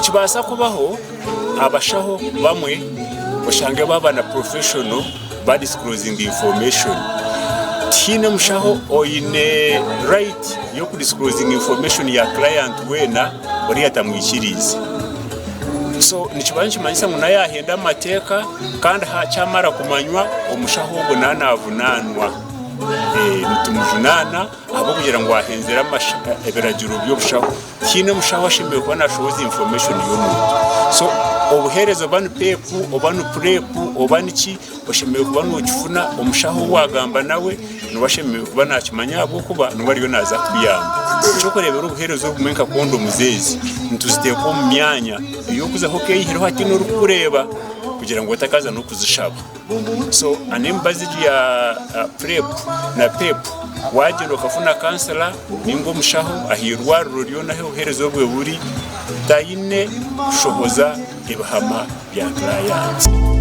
nikibasa kubaho abashaho bamwe bashange babana professional ba disclosing information tine mushaho oyine right yo ku disclosing information ya client wena bari yatamwikirize. So nikibanchi manyisa nguna yahenda amateka kandi hacyamara kumanywa omushaho ubwo nanavunanwa nitumujunana abo kugira ngo ahenzera ebiragiro by'obushaho kine mushaho ashimbe kuba nashoboza information y'umuntu. So obuherezo banu pepu obanu prepu obaniki bashimbe kuba n'ukifuna omushaho wagamba nawe nubashimbe kuba nakimanya abo kuba nubariyo naza kuyamba cyo kurebera ubuherezo bw'umenka kondo muzezi ntuzite ko mu myanya iyo kuza hoke yihero hati no kureba kugira ngo atakaza no kuzishaba. So anembazi ya prep na pep wagiro kafuna kansela ningo mushaho ahirwa ruriyo naho uherezo bwe buri tayine shoboza ibahama bya clients.